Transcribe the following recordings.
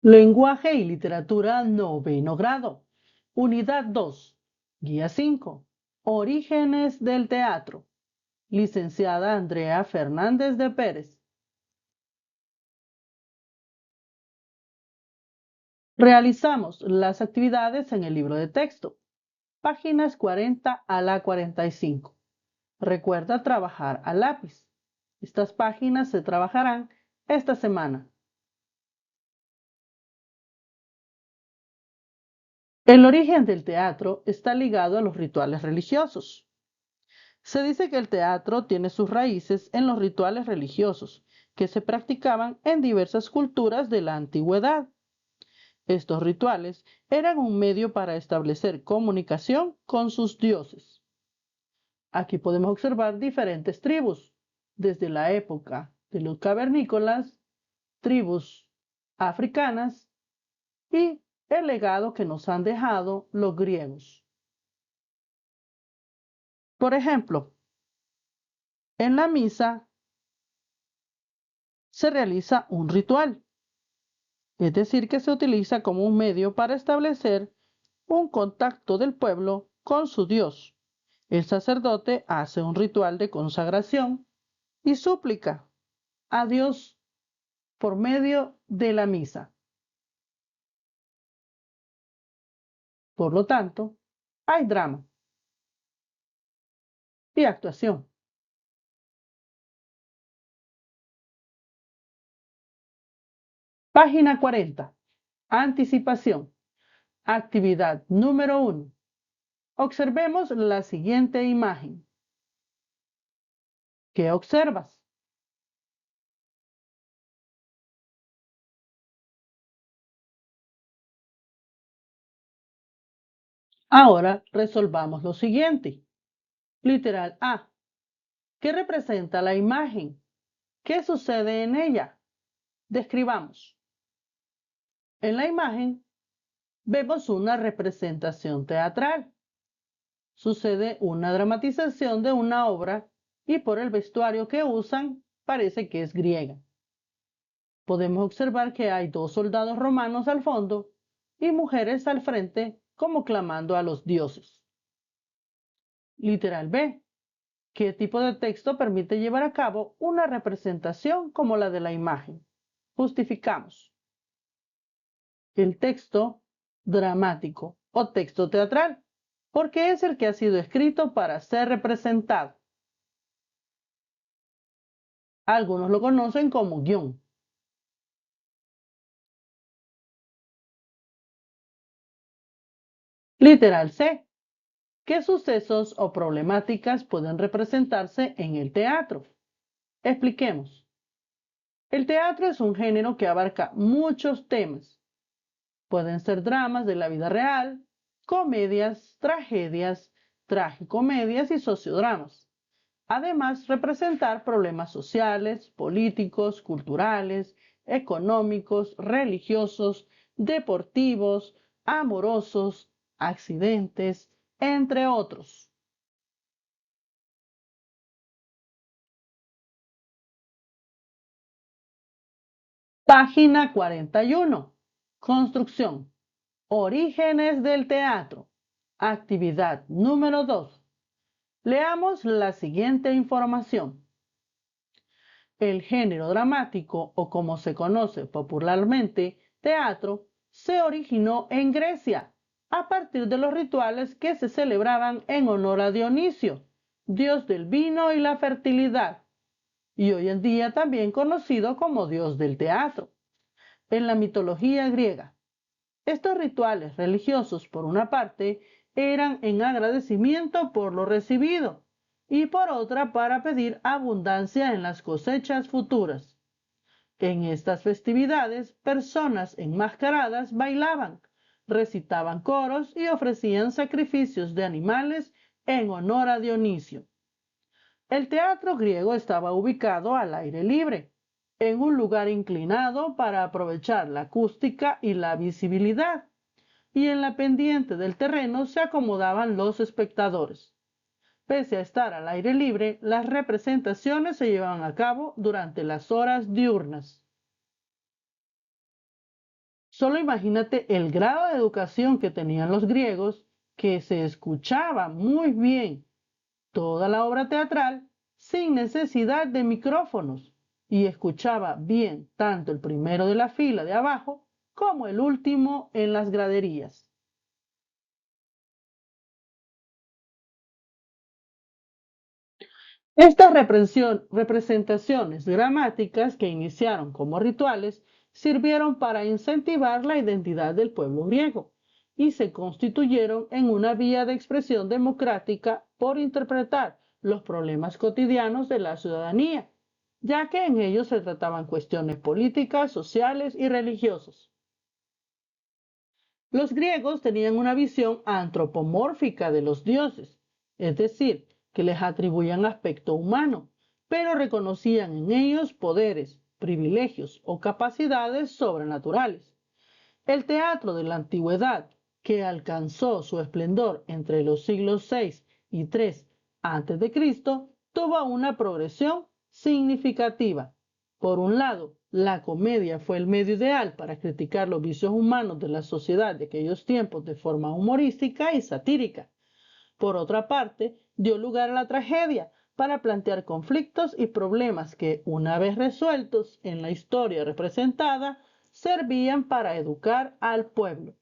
Lenguaje y literatura, noveno grado. Unidad 2. Guía 5. Orígenes del teatro. Licenciada Andrea Fernández de Pérez. Realizamos las actividades en el libro de texto, páginas 40 a la 45. Recuerda trabajar a lápiz. Estas páginas se trabajarán esta semana. El origen del teatro está ligado a los rituales religiosos. Se dice que el teatro tiene sus raíces en los rituales religiosos que se practicaban en diversas culturas de la antigüedad. Estos rituales eran un medio para establecer comunicación con sus dioses. Aquí podemos observar diferentes tribus, desde la época de los cavernícolas, tribus africanas y el legado que nos han dejado los griegos. Por ejemplo, en la misa se realiza un ritual, es decir, que se utiliza como un medio para establecer un contacto del pueblo con su Dios. El sacerdote hace un ritual de consagración y súplica a Dios por medio de la misa. Por lo tanto, hay drama y actuación. Página 40. Anticipación. Actividad número 1. Observemos la siguiente imagen. ¿Qué observas? Ahora resolvamos lo siguiente. Literal A. ¿Qué representa la imagen? ¿Qué sucede en ella? Describamos. En la imagen vemos una representación teatral. Sucede una dramatización de una obra y por el vestuario que usan parece que es griega. Podemos observar que hay dos soldados romanos al fondo y mujeres al frente como clamando a los dioses. Literal B. ¿Qué tipo de texto permite llevar a cabo una representación como la de la imagen? Justificamos. El texto dramático o texto teatral, porque es el que ha sido escrito para ser representado. Algunos lo conocen como guión. Literal C. ¿Qué sucesos o problemáticas pueden representarse en el teatro? Expliquemos. El teatro es un género que abarca muchos temas. Pueden ser dramas de la vida real, comedias, tragedias, tragicomedias y sociodramas. Además, representar problemas sociales, políticos, culturales, económicos, religiosos, deportivos, amorosos, accidentes, entre otros. Página 41. Construcción. Orígenes del teatro. Actividad número 2. Leamos la siguiente información. El género dramático, o como se conoce popularmente, teatro, se originó en Grecia a partir de los rituales que se celebraban en honor a Dionisio, dios del vino y la fertilidad, y hoy en día también conocido como dios del teatro. En la mitología griega, estos rituales religiosos, por una parte, eran en agradecimiento por lo recibido y por otra para pedir abundancia en las cosechas futuras. En estas festividades, personas enmascaradas bailaban, recitaban coros y ofrecían sacrificios de animales en honor a Dionisio. El teatro griego estaba ubicado al aire libre, en un lugar inclinado para aprovechar la acústica y la visibilidad, y en la pendiente del terreno se acomodaban los espectadores. Pese a estar al aire libre, las representaciones se llevaban a cabo durante las horas diurnas. Solo imagínate el grado de educación que tenían los griegos, que se escuchaba muy bien toda la obra teatral sin necesidad de micrófonos y escuchaba bien tanto el primero de la fila de abajo como el último en las graderías. Estas representaciones dramáticas que iniciaron como rituales sirvieron para incentivar la identidad del pueblo griego y se constituyeron en una vía de expresión democrática por interpretar los problemas cotidianos de la ciudadanía, ya que en ellos se trataban cuestiones políticas, sociales y religiosas. Los griegos tenían una visión antropomórfica de los dioses, es decir, que les atribuían aspecto humano, pero reconocían en ellos poderes, privilegios o capacidades sobrenaturales. El teatro de la antigüedad, que alcanzó su esplendor entre los siglos VI y III a.C., tuvo una progresión significativa. Por un lado, la comedia fue el medio ideal para criticar los vicios humanos de la sociedad de aquellos tiempos de forma humorística y satírica. Por otra parte, dio lugar a la tragedia para plantear conflictos y problemas que, una vez resueltos en la historia representada, servían para educar al pueblo.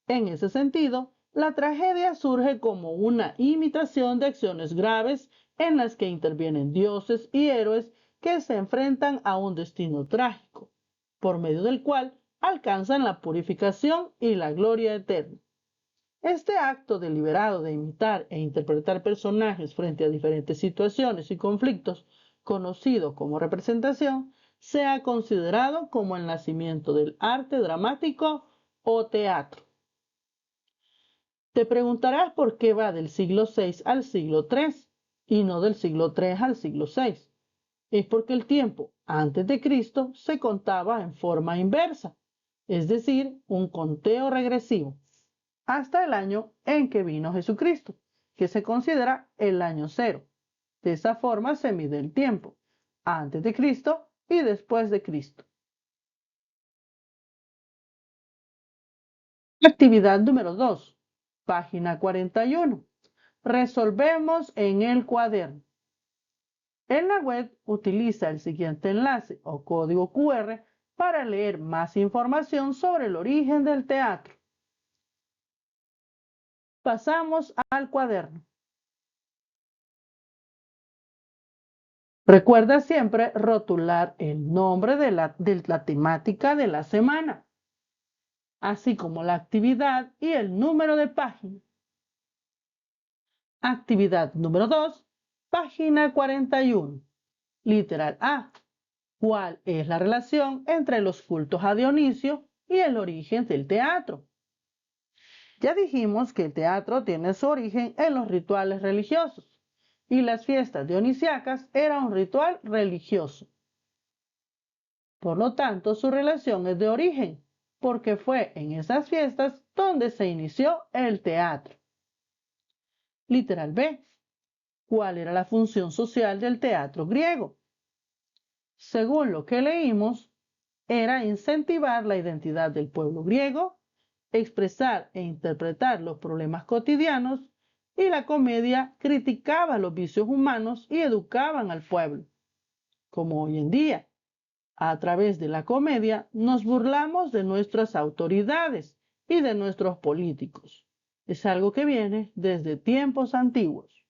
En ese sentido, la tragedia surge como una imitación de acciones graves en las que intervienen dioses y héroes que se enfrentan a un destino trágico, por medio del cual alcanzan la purificación y la gloria eterna. Este acto deliberado de imitar e interpretar personajes frente a diferentes situaciones y conflictos, conocido como representación, se ha considerado como el nacimiento del arte dramático o teatro. Te preguntarás por qué va del siglo VI al siglo III y no del siglo III al siglo VI. Es porque el tiempo antes de Cristo se contaba en forma inversa, es decir, un conteo regresivo, hasta el año en que vino Jesucristo, que se considera el año cero. De esa forma se mide el tiempo, antes de Cristo y después de Cristo. Actividad número 2, página 41. Resolvemos en el cuaderno. En la web utiliza el siguiente enlace o código QR para leer más información sobre el origen del teatro. Pasamos al cuaderno. Recuerda siempre rotular el nombre de la temática de la semana, así como la actividad y el número de página. Actividad número 2, página 41. Literal A. ¿Cuál es la relación entre los cultos a Dionisio y el origen del teatro? Ya dijimos que el teatro tiene su origen en los rituales religiosos y las fiestas dionisíacas eran un ritual religioso. Por lo tanto, su relación es de origen, porque fue en esas fiestas donde se inició el teatro. Literal B. ¿Cuál era la función social del teatro griego? Según lo que leímos, era incentivar la identidad del pueblo griego, expresar e interpretar los problemas cotidianos, y la comedia criticaba los vicios humanos y educaban al pueblo. Como hoy en día, a través de la comedia nos burlamos de nuestras autoridades y de nuestros políticos. Es algo que viene desde tiempos antiguos.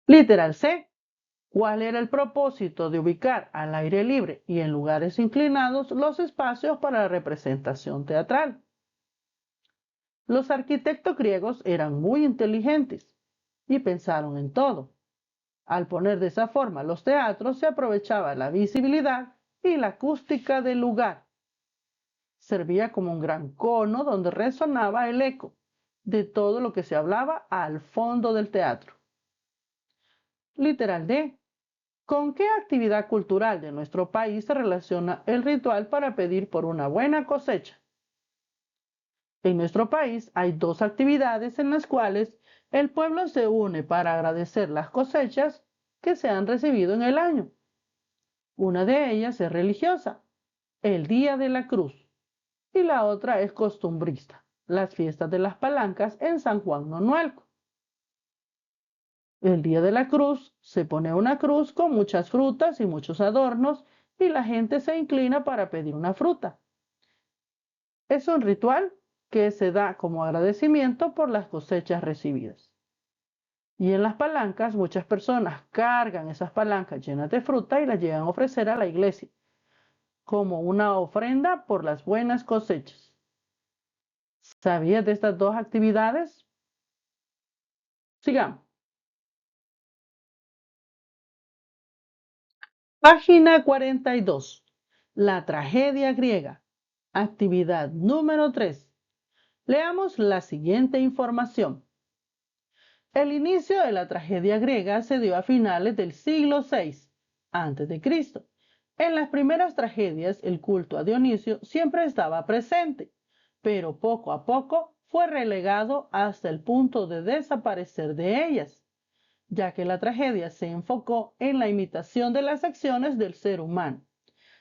Literal C. ¿Cuál era el propósito de ubicar al aire libre y en lugares inclinados los espacios para la representación teatral? Los arquitectos griegos eran muy inteligentes y pensaron en todo. Al poner de esa forma los teatros, se aprovechaba la visibilidad y la acústica del lugar. Servía como un gran cono donde resonaba el eco de todo lo que se hablaba al fondo del teatro. Literal D. ¿Con qué actividad cultural de nuestro país se relaciona el ritual para pedir por una buena cosecha? En nuestro país hay dos actividades en las cuales el pueblo se une para agradecer las cosechas que se han recibido en el año. Una de ellas es religiosa, el Día de la Cruz, y la otra es costumbrista, las fiestas de las palancas en San Juan Nonualco. El Día de la Cruz se pone una cruz con muchas frutas y muchos adornos y la gente se inclina para pedir una fruta. Es un ritual que se da como agradecimiento por las cosechas recibidas. Y en las palancas muchas personas cargan esas palancas llenas de fruta y las llegan a ofrecer a la iglesia como una ofrenda por las buenas cosechas. ¿Sabías de estas dos actividades? Sigamos. Página 42. La tragedia griega. Actividad número 3. Leamos la siguiente información. El inicio de la tragedia griega se dio a finales del siglo VI a.C. En las primeras tragedias, el culto a Dionisio siempre estaba presente, pero poco a poco fue relegado hasta el punto de desaparecer de ellas, ya que la tragedia se enfocó en la imitación de las acciones del ser humano.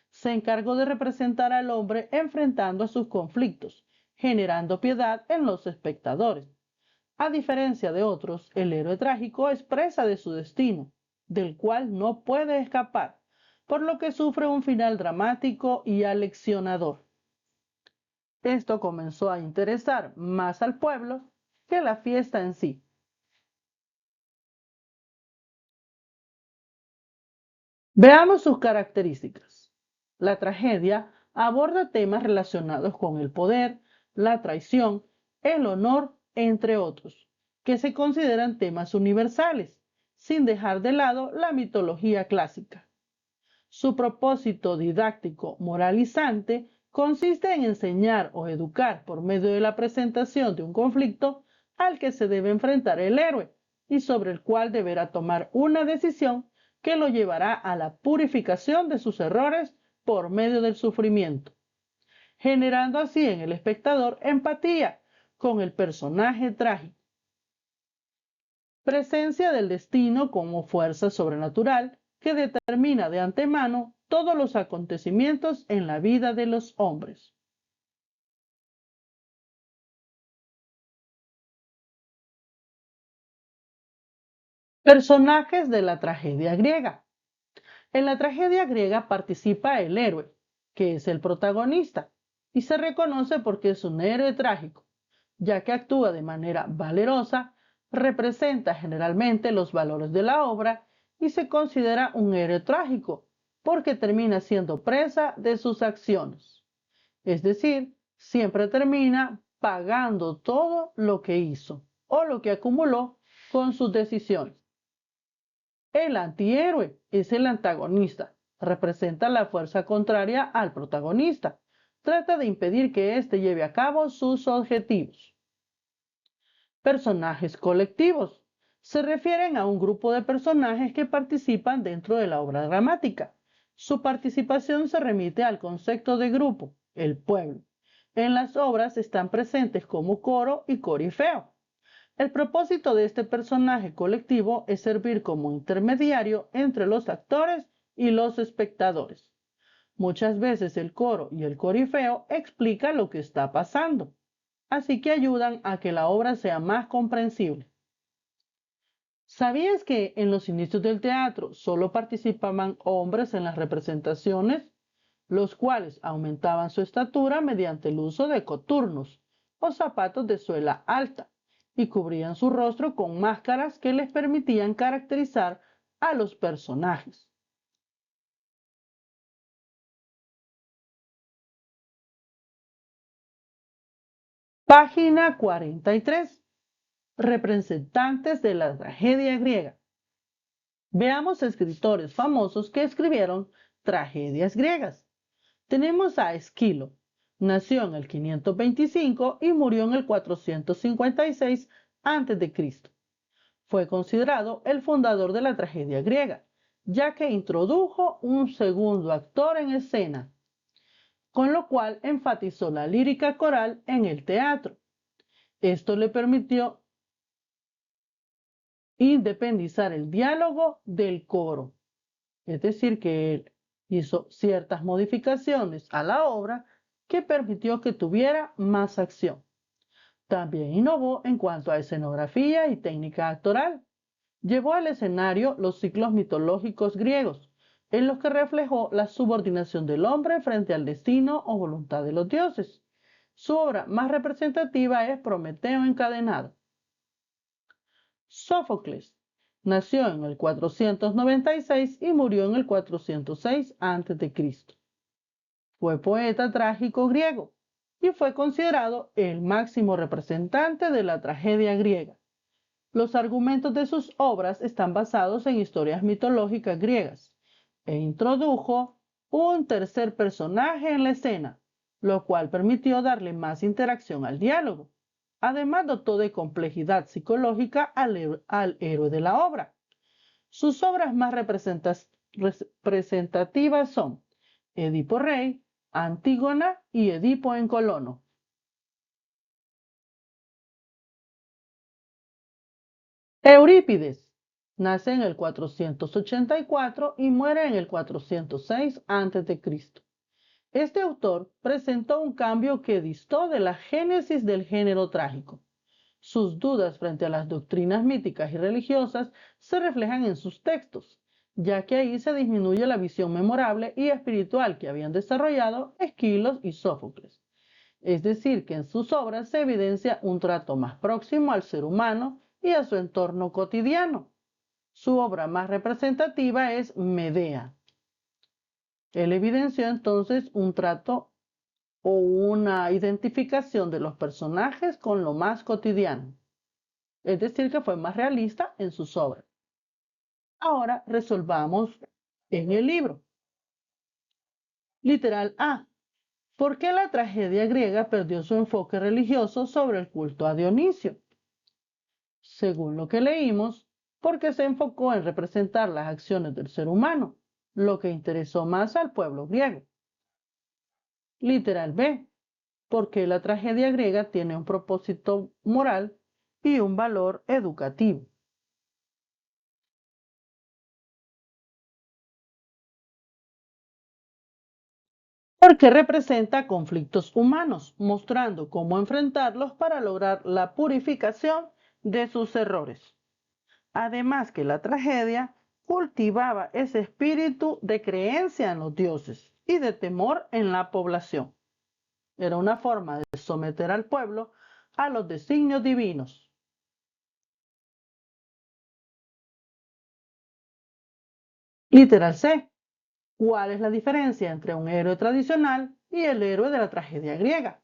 Se encargó de representar al hombre enfrentando a sus conflictos, generando piedad en los espectadores. A diferencia de otros, el héroe trágico es presa de su destino, del cual no puede escapar, por lo que sufre un final dramático y aleccionador. Esto comenzó a interesar más al pueblo que la fiesta en sí. Veamos sus características. La tragedia aborda temas relacionados con el poder, la traición, el honor, entre otros, que se consideran temas universales, sin dejar de lado la mitología clásica. Su propósito didáctico moralizante consiste en enseñar o educar por medio de la presentación de un conflicto al que se debe enfrentar el héroe y sobre el cual deberá tomar una decisión que lo llevará a la purificación de sus errores por medio del sufrimiento, generando así en el espectador empatía con el personaje trágico. Presencia del destino como fuerza sobrenatural que determina de antemano todos los acontecimientos en la vida de los hombres. Personajes de la tragedia griega. En la tragedia griega participa el héroe, que es el protagonista, y se reconoce porque es un héroe trágico, ya que actúa de manera valerosa, representa generalmente los valores de la obra y se considera un héroe trágico, porque termina siendo presa de sus acciones. Es decir, siempre termina pagando todo lo que hizo o lo que acumuló con sus decisiones. El antihéroe es el antagonista, representa la fuerza contraria al protagonista, trata de impedir que éste lleve a cabo sus objetivos. Personajes colectivos. Se refieren a un grupo de personajes que participan dentro de la obra dramática. Su participación se remite al concepto de grupo, el pueblo. En las obras están presentes como coro y corifeo. El propósito de este personaje colectivo es servir como intermediario entre los actores y los espectadores. Muchas veces el coro y el corifeo explican lo que está pasando, así que ayudan a que la obra sea más comprensible. ¿Sabías que en los inicios del teatro solo participaban hombres en las representaciones, los cuales aumentaban su estatura mediante el uso de coturnos o zapatos de suela alta y cubrían su rostro con máscaras que les permitían caracterizar a los personajes? Página 43. Representantes de la tragedia griega. Veamos escritores famosos que escribieron tragedias griegas. Tenemos a Esquilo. Nació en el 525 y murió en el 456 a.C. Fue considerado el fundador de la tragedia griega, ya que introdujo un segundo actor en escena, con lo cual enfatizó la lírica coral en el teatro. Esto le permitió independizar el diálogo del coro, es decir, que Hizo ciertas modificaciones a la obra que permitió que tuviera más acción. También innovó en cuanto a escenografía y técnica actoral. Llevó al escenario los ciclos mitológicos griegos, en los que reflejó la subordinación del hombre frente al destino o voluntad de los dioses. Su obra más representativa es Prometeo encadenado. Sófocles nació en el 496 y murió en el 406 a.C. Fue poeta trágico griego y fue considerado el máximo representante de la tragedia griega. Los argumentos de sus obras están basados en historias mitológicas griegas e introdujo un tercer personaje en la escena, lo cual permitió darle más interacción al diálogo. Además, dotó de complejidad psicológica al héroe de la obra. Sus obras más representativas son Edipo Rey, Antígona y Edipo en Colono. Eurípides nace en el 484 y muere en el 406 a.C. Este autor presentó un cambio que distó de la génesis del género trágico. Sus dudas frente a las doctrinas míticas y religiosas se reflejan en sus textos, ya que ahí se disminuye la visión memorable y espiritual que habían desarrollado Esquilos y Sófocles. Es decir, que en sus obras se evidencia un trato más próximo al ser humano y a su entorno cotidiano. Su obra más representativa es Medea. Él evidenció entonces un trato o una identificación de los personajes con lo más cotidiano. Es decir, que fue más realista en sus obras. Ahora resolvamos en el libro. Literal A. ¿Por qué la tragedia griega perdió su enfoque religioso sobre el culto a Dionisio? Según lo que leímos, porque se enfocó en representar las acciones del ser humano, lo que interesó más al pueblo griego. Literal B. Porque la tragedia griega tiene un propósito moral y un valor educativo. Porque representa conflictos humanos, mostrando cómo enfrentarlos para lograr la purificación de sus errores. Además que la tragedia cultivaba ese espíritu de creencia en los dioses y de temor en la población. Era una forma de someter al pueblo a los designios divinos. Literal C. ¿Cuál es la diferencia entre un héroe tradicional y el héroe de la tragedia griega?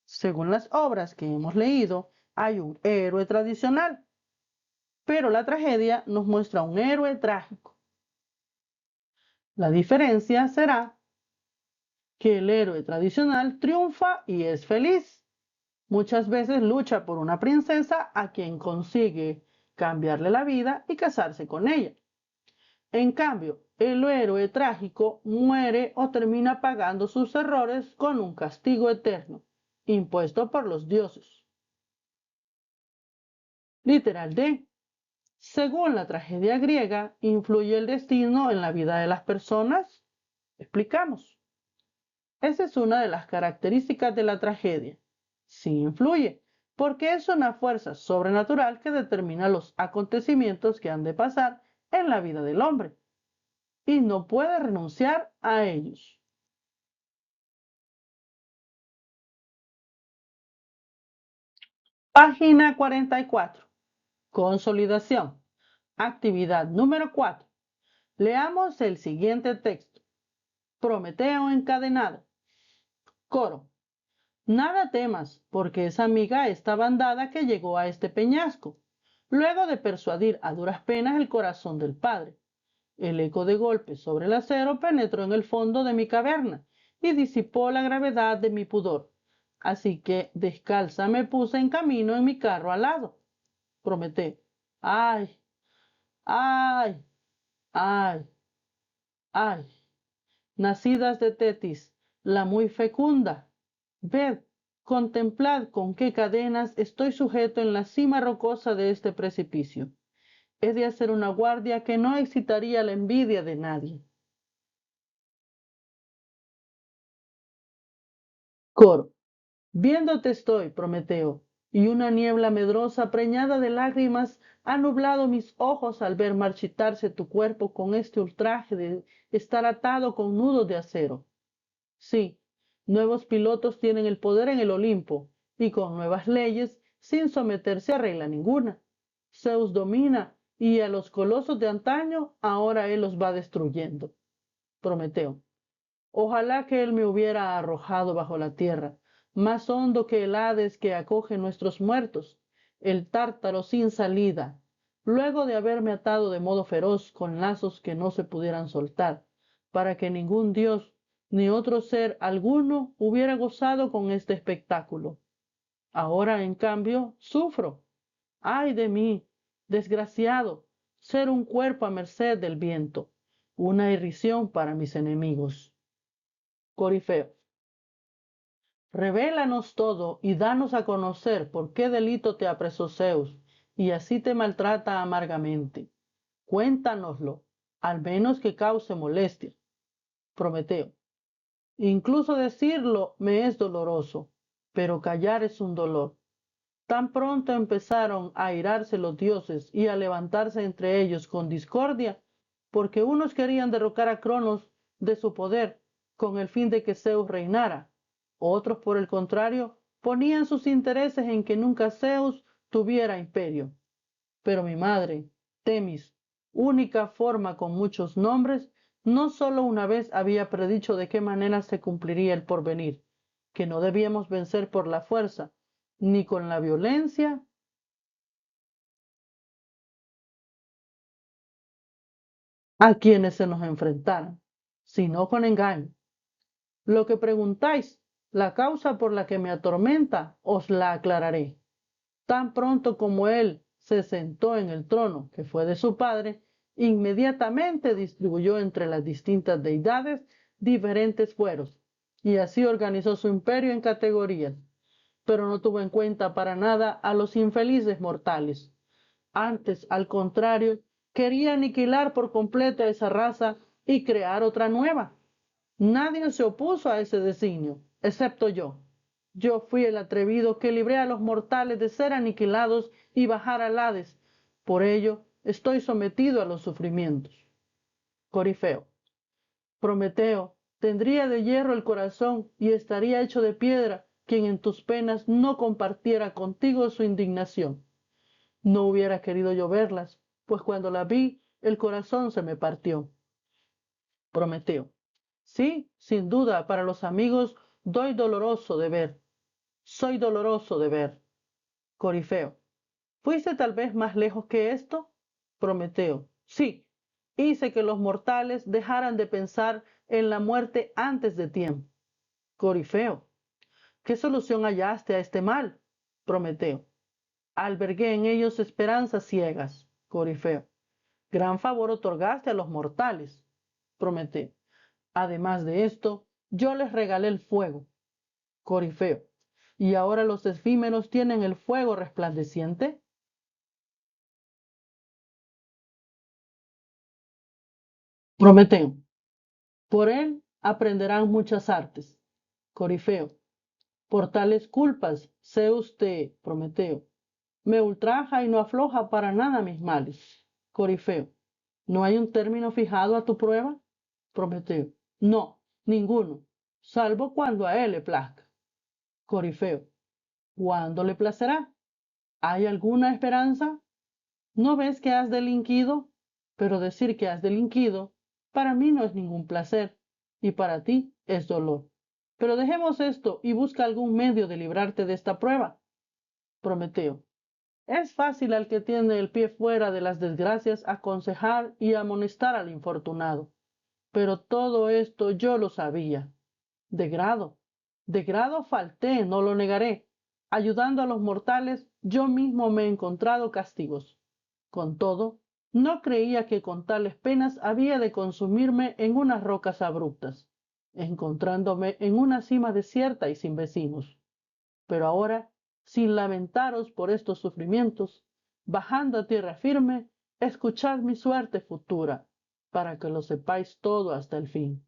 Según las obras que hemos leído, hay un héroe tradicional, pero la tragedia nos muestra un héroe trágico. La diferencia será que el héroe tradicional triunfa y es feliz. Muchas veces lucha por una princesa a quien consigue cambiarle la vida y casarse con ella. En cambio, el héroe trágico muere o termina pagando sus errores con un castigo eterno, impuesto por los dioses. Literal D. Según la tragedia griega, ¿influye el destino en la vida de las personas? Explicamos. Esa es una de las características de la tragedia. Sí influye, porque es una fuerza sobrenatural que determina los acontecimientos que han de pasar en la vida del hombre y no puede renunciar a ellos. Página 44. Consolidación. Actividad número 4. Leamos el siguiente texto. Prometeo encadenado. Coro. Nada temas, porque es amiga esta bandada que llegó a este peñasco, luego de persuadir a duras penas el corazón del padre. El eco de golpes sobre el acero penetró en el fondo de mi caverna y disipó la gravedad de mi pudor. Así que descalza me puse en camino en mi carro alado. Prometí. Ay, ay, ay, ay. Nacidas de Tetis, la muy fecunda. Ved, contemplad con qué cadenas estoy sujeto en la cima rocosa de este precipicio. He de hacer una guardia que no excitaría la envidia de nadie. Coro. Viéndote estoy, Prometeo, y una niebla medrosa preñada de lágrimas ha nublado mis ojos al ver marchitarse tu cuerpo con este ultraje de estar atado con nudos de acero. Sí, nuevos pilotos tienen el poder en el Olimpo, y con nuevas leyes, sin someterse a regla ninguna. Zeus domina, y a los colosos de antaño ahora él los va destruyendo. Prometeo. Ojalá que él me hubiera arrojado bajo la tierra, más hondo que el Hades que acoge nuestros muertos, el Tártaro sin salida, luego de haberme atado de modo feroz con lazos que no se pudieran soltar, para que ningún dios ni otro ser alguno hubiera gozado con este espectáculo. Ahora, en cambio, sufro. ¡Ay de mí, desgraciado! Ser un cuerpo a merced del viento, una irrisión para mis enemigos. Corifeo. Revélanos todo y danos a conocer por qué delito te apresó Zeus y así te maltrata amargamente. Cuéntanoslo, al menos que cause molestia. Prometeo. Incluso decirlo me es doloroso, pero callar es un dolor. Tan pronto empezaron a airarse los dioses y a levantarse entre ellos con discordia, porque unos querían derrocar a Cronos de su poder con el fin de que Zeus reinara, otros por el contrario ponían sus intereses en que nunca Zeus tuviera imperio. Pero mi madre, Temis, única forma con muchos nombres, no solo una vez había predicho de qué manera se cumpliría el porvenir, que no debíamos vencer por la fuerza, ni con la violencia a quienes se nos enfrentaran, sino con engaño. Lo que preguntáis, la causa por la que me atormenta, os la aclararé. Tan pronto como él se sentó en el trono que fue de su padre, inmediatamente distribuyó entre las distintas deidades diferentes fueros, y así organizó su imperio en categorías, pero no tuvo en cuenta para nada a los infelices mortales. Antes, al contrario, quería aniquilar por completo a esa raza y crear otra nueva. Nadie se opuso a ese designio, excepto yo. Yo fui el atrevido que libré a los mortales de ser aniquilados y bajar al Hades. Por ello, estoy sometido a los sufrimientos. Corifeo. Prometeo, tendría de hierro el corazón y estaría hecho de piedra quien en tus penas no compartiera contigo su indignación. No hubiera querido yo verlas, pues cuando la vi, el corazón se me partió. Prometeo. Sí, sin duda, para los amigos doy doloroso de ver. Soy doloroso de ver. Corifeo. ¿Fuiste tal vez más lejos que esto? Prometeo. Sí, hice que los mortales dejaran de pensar en la muerte antes de tiempo. Corifeo. ¿Qué solución hallaste a este mal? Prometeo. Albergué en ellos esperanzas ciegas. Corifeo. Gran favor otorgaste a los mortales. Prometeo. Además de esto, yo les regalé el fuego. Corifeo. ¿Y ahora los efímeros tienen el fuego resplandeciente? Prometeo. Por él aprenderán muchas artes. Corifeo. Por tales culpas, Zeus te, Prometeo, me ultraja y no afloja para nada mis males. Corifeo. ¿No hay un término fijado a tu prueba? Prometeo. No, ninguno, salvo cuando a él le plazca. Corifeo. ¿Cuándo le placerá? ¿Hay alguna esperanza? ¿No ves que has delinquido? Pero decir que has delinquido para mí no es ningún placer y para ti es dolor. Pero dejemos esto y busca algún medio de librarte de esta prueba. Prometeo. Es fácil al que tiene el pie fuera de las desgracias aconsejar y amonestar al infortunado. Pero todo esto yo lo sabía. De grado falté, no lo negaré. Ayudando a los mortales, yo mismo me he encontrado castigos. Con todo, no creía que con tales penas había de consumirme en unas rocas abruptas, encontrándome en una cima desierta y sin vecinos. Pero ahora, sin lamentaros por estos sufrimientos, bajando a tierra firme, escuchad mi suerte futura, para que lo sepáis todo hasta el fin.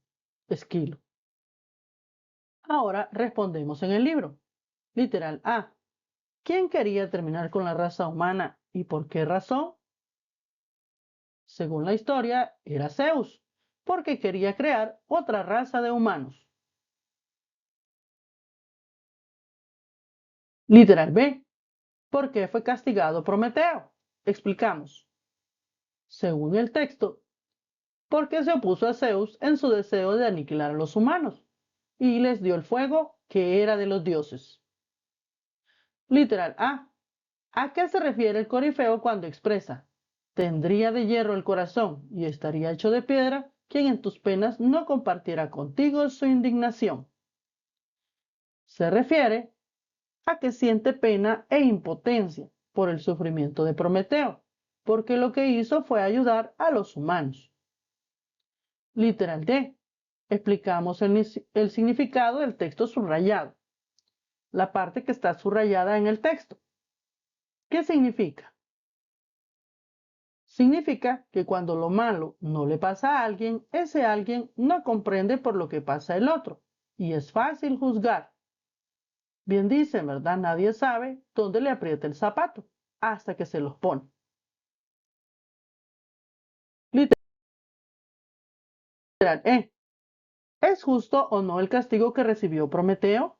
Esquilo. Ahora respondemos en el libro. Literal A. ¿Quién quería terminar con la raza humana y por qué razón? Según la historia, era Zeus, porque quería crear otra raza de humanos. Literal B. ¿Por qué fue castigado Prometeo? Explicamos. Según el texto, porque se opuso a Zeus en su deseo de aniquilar a los humanos y les dio el fuego que era de los dioses. Literal A. ¿A qué se refiere el corifeo cuando expresa: tendría de hierro el corazón y estaría hecho de piedra quien en tus penas no compartiera contigo su indignación? Se refiere a que siente pena e impotencia por el sufrimiento de Prometeo, porque lo que hizo fue ayudar a los humanos. Literal D. Explicamos el significado del texto subrayado, la parte que está subrayada en el texto. ¿Qué significa? Significa que cuando lo malo no le pasa a alguien, ese alguien no comprende por lo que pasa el otro, y es fácil juzgar. Bien dicen, ¿verdad? Nadie sabe dónde le aprieta el zapato hasta que se los pone. Literal E. ¿Es justo o no el castigo que recibió Prometeo?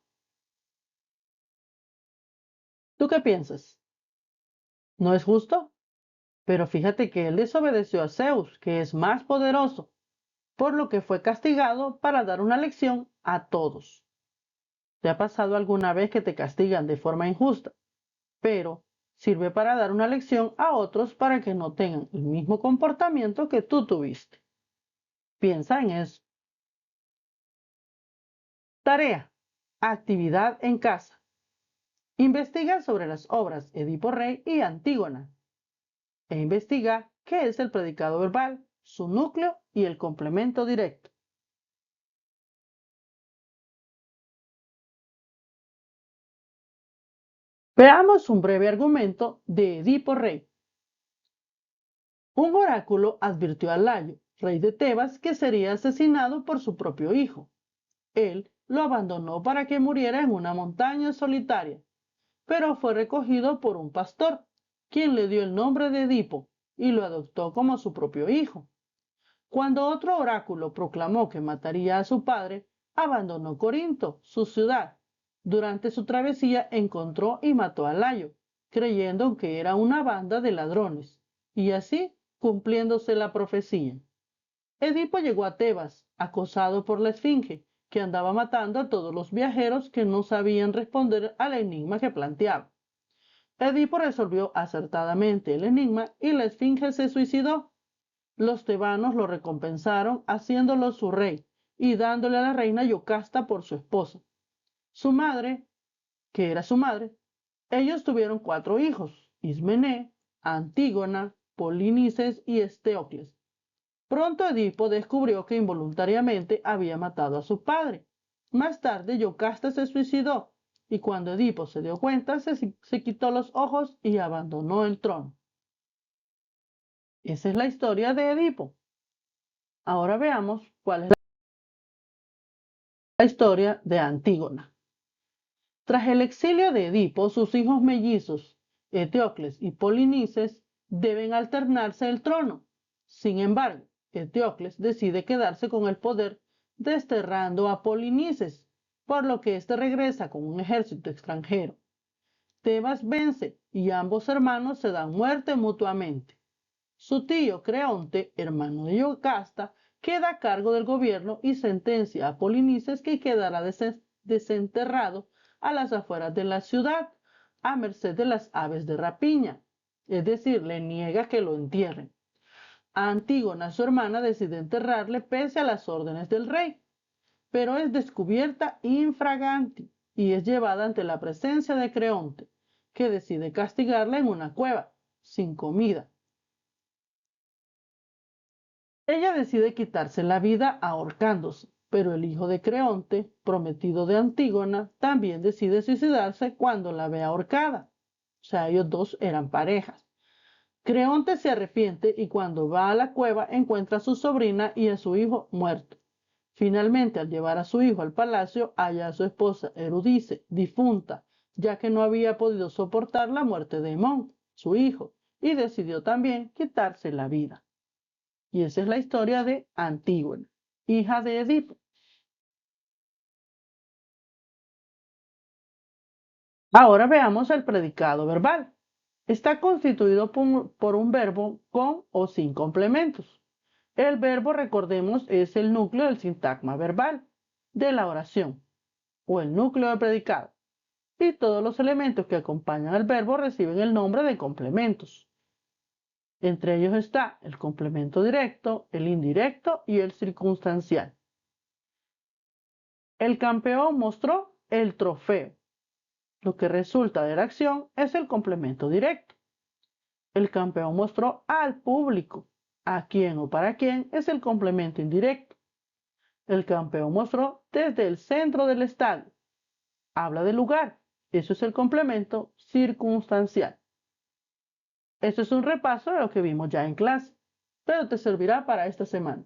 ¿Tú qué piensas? ¿No es justo? Pero fíjate que él desobedeció a Zeus, que es más poderoso, por lo que fue castigado para dar una lección a todos. ¿Te ha pasado alguna vez que te castigan de forma injusta, pero sirve para dar una lección a otros para que no tengan el mismo comportamiento que tú tuviste? Piensa en eso. Tarea. Actividad en casa. Investiga sobre las obras Edipo Rey y Antígona. E investiga qué es el predicado verbal, su núcleo y el complemento directo. Veamos un breve argumento de Edipo Rey. Un oráculo advirtió a Layo, rey de Tebas, que sería asesinado por su propio hijo. Él lo abandonó para que muriera en una montaña solitaria, pero fue recogido por un pastor, quien le dio el nombre de Edipo y lo adoptó como su propio hijo. Cuando otro oráculo proclamó que mataría a su padre, abandonó Corinto, su ciudad. Durante su travesía encontró y mató a Layo, creyendo que era una banda de ladrones, y así cumpliéndose la profecía. Edipo llegó a Tebas, acosado por la Esfinge, que andaba matando a todos los viajeros que no sabían responder al enigma que planteaba. Edipo resolvió acertadamente el enigma y la Esfinge se suicidó. Los tebanos lo recompensaron haciéndolo su rey y dándole a la reina Yocasta por su esposa. Su madre, que era su madre, ellos tuvieron 4 hijos: Ismené, Antígona, Polinices y Esteocles. Pronto Edipo descubrió que involuntariamente había matado a su padre. Más tarde Yocasta se suicidó y cuando Edipo se dio cuenta se quitó los ojos y abandonó el trono. Esa es la historia de Edipo. Ahora veamos cuál es la historia de Antígona. Tras el exilio de Edipo, sus hijos mellizos, Eteocles y Polinices, deben alternarse el trono. Sin embargo, Eteocles decide quedarse con el poder desterrando a Polinices, por lo que éste regresa con un ejército extranjero. Tebas vence y ambos hermanos se dan muerte mutuamente. Su tío Creonte, hermano de Yocasta, queda a cargo del gobierno y sentencia a Polinices que quedará desenterrado a las afueras de la ciudad, a merced de las aves de rapiña. Es decir, le niega que lo entierren. A Antígona, su hermana, decide enterrarle pese a las órdenes del rey, pero es descubierta infraganti y es llevada ante la presencia de Creonte, que decide castigarla en una cueva, sin comida. Ella decide quitarse la vida ahorcándose, pero el hijo de Creonte, prometido de Antígona, también decide suicidarse cuando la ve ahorcada. O sea, ellos dos eran parejas. Creonte se arrepiente y cuando va a la cueva encuentra a su sobrina y a su hijo muerto. Finalmente, al llevar a su hijo al palacio, halla a su esposa Eurídice, difunta, ya que no había podido soportar la muerte de Hemón, su hijo, y decidió también quitarse la vida. Y esa es la historia de Antígona, hija de Edipo. Ahora veamos el predicado verbal. Está constituido por un verbo con o sin complementos. El verbo, recordemos, es el núcleo del sintagma verbal de la oración o el núcleo del predicado. Y todos los elementos que acompañan al verbo reciben el nombre de complementos. Entre ellos está el complemento directo, el indirecto y el circunstancial. El campeón mostró el trofeo. Lo que resulta de la acción es el complemento directo. El campeón mostró al público. A quién o para quién es el complemento indirecto. El campeón mostró desde el centro del estadio. Habla del lugar. Eso es el complemento circunstancial. Esto es un repaso de lo que vimos ya en clase, pero te servirá para esta semana.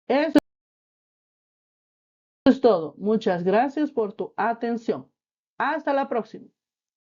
Eso es todo. Muchas gracias por tu atención. Hasta la próxima.